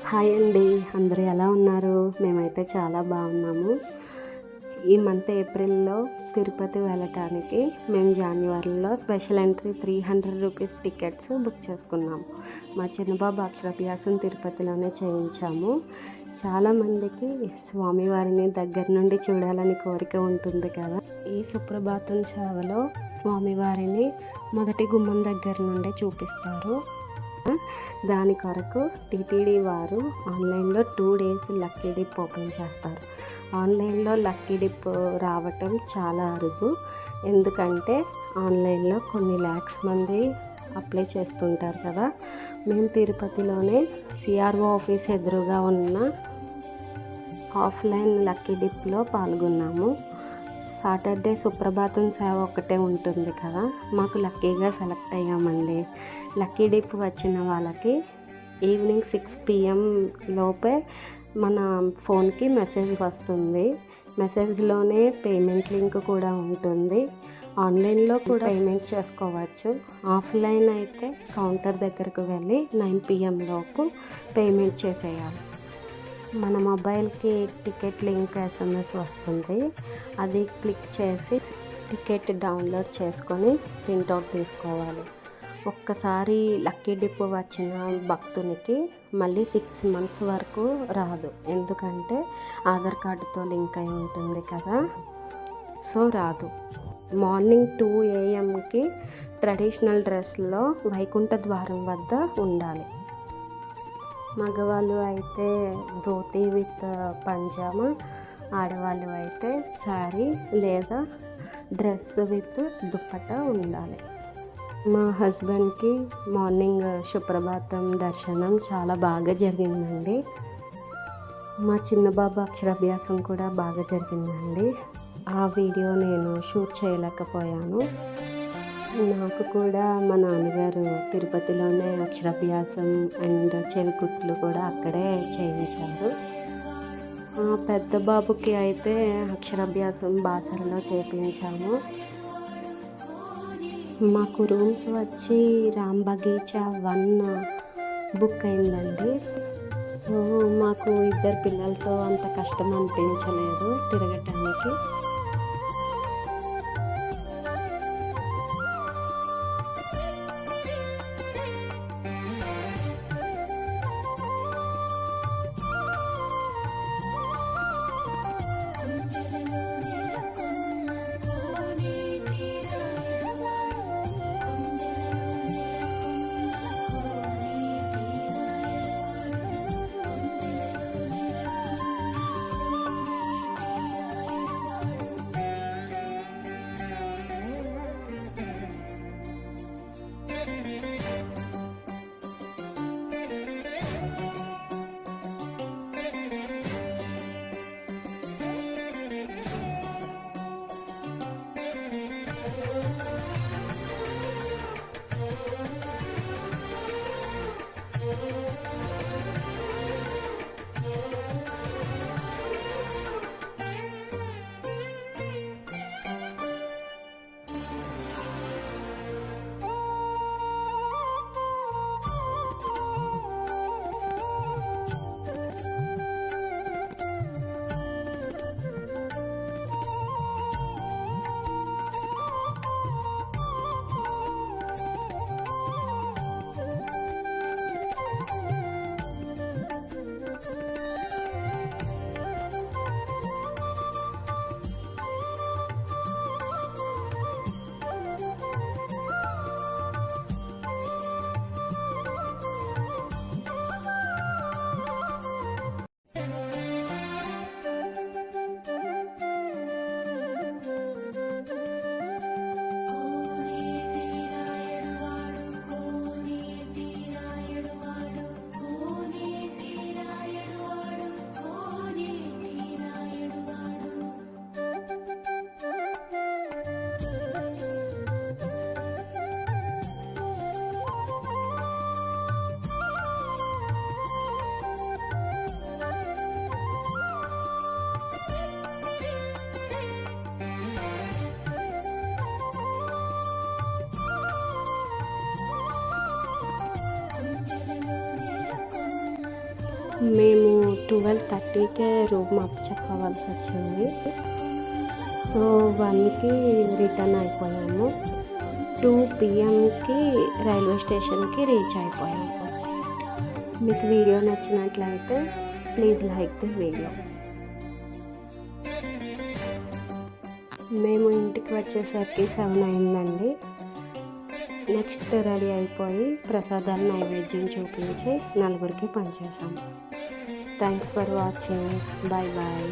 Hi అండి, అందరూ ఎలా ఉన్నారు? మేమైతే చాలా బాగున్నాము. ఈ మంత్ ఏప్రిల్లో తిరుపతి వెళ్ళటానికి మేము జనవరిలో special entry 300 rupees tickets book చేసుకున్నాము. మా చిన్నబాబు అక్షరాభ్యాసం తిరుపతిలోనే చేయించాము. చాలామందికి స్వామివారిని దగ్గర నుండి చూడాలని కోరిక ఉంటుంది కదా. ఈ సుప్రభాతం సేవలో స్వామివారిని మొదటి గుమ్మం దగ్గర నుండే చూపిస్తారు. దాని కొరకు టీటీడీ వారు ఆన్లైన్లో 2 days లక్కీ డిప్ ఓపెన్ చేస్తారు. ఆన్లైన్లో లక్కీ డిప్ రావటం చాలా అరుదు. ఎందుకంటే ఆన్లైన్లో కొన్ని lakhs మంది అప్లై చేస్తుంటారు కదా. మేము తిరుపతిలోనే సిఆర్ఓ ఆఫీస్ ఎదురుగా ఉన్న ఆఫ్లైన్ లక్కీ డిప్లో పాల్గొన్నాము. సాటర్డే సుప్రభాతం సేవ ఒక్కటే ఉంటుంది కదా, మాకు లక్కీగా సెలెక్ట్ అయ్యామండి. లక్కీ డిప్ వచ్చిన వాళ్ళకి ఈవినింగ్ 6 PM లోపే మన ఫోన్కి మెసేజ్ వస్తుంది. మెసేజ్లోనే పేమెంట్ లింక్ కూడా ఉంటుంది. ఆన్లైన్లో కూడా పేమెంట్ చేసుకోవచ్చు. ఆఫ్లైన్ అయితే కౌంటర్ దగ్గరకు వెళ్ళి 9 PM లోపు పేమెంట్ చేసేయాలి. మన మొబైల్కి టికెట్ లింక్ SMS వస్తుంది. అది క్లిక్ చేసి టికెట్ డౌన్లోడ్ చేసుకొని ప్రింట్అవుట్ తీసుకోవాలి. ఒక్కసారి లక్కీ డిప్ వచ్చిన భక్తునికి మళ్ళీ 6 months వరకు రాదు. ఎందుకంటే ఆధార్ కార్డుతో లింక్ అయి ఉంటుంది కదా, సో రాదు. మార్నింగ్ 2 AM ట్రెడిషనల్ డ్రెస్లో వైకుంఠ ద్వారం వద్ద ఉండాలి. మగవాళ్ళు అయితే ధోతి విత్ పంజామా, ఆడవాళ్ళు అయితే శారీ లేదా డ్రెస్ విత్ దుప్పట్టా ఉండాలి. మా హస్బెండ్కి మార్నింగ్ సుప్రభాతం దర్శనం చాలా బాగా జరిగిందండి. మా చిన్న బాబు అక్షరాభ్యాసం కూడా బాగా జరిగిందండి. ఆ వీడియో నేను షూట్ చేయలేకపోయాను. నాకు కూడా మా నాన్నగారు తిరుపతిలోనే అక్షరాభ్యాసం అండ్ చెవికుట్లు కూడా అక్కడే చేయించారు. పెద్ద బాబుకి అయితే అక్షరాభ్యాసం బాసరలో చేయించాము. మాకు రూమ్స్ వచ్చి రామ్ బగీచా 1 బుక్ అయిందండి. సో మాకు 2 పిల్లలతో అంత కష్టం అనిపించలేదు తిరగటానికి. మేము 12:30కే రూమ్ అప్ చెప్పవలసి వచ్చింది. సో 1కి రిటర్న్ అయిపోయాము. 2 PM రైల్వే స్టేషన్కి రీచ్ అయిపోయాము. మీకు వీడియో నచ్చినట్లయితే ప్లీజ్ లైక్ ది వీడియో. మేము ఇంటికి వచ్చేసరికి 7 అయిందండి. నెక్స్ట్ రెడీ అయిపోయి ప్రసాదాలు నైవేద్యం చూపించి నలుగురికి పంచేసాము. Thanks for watching. Bye bye.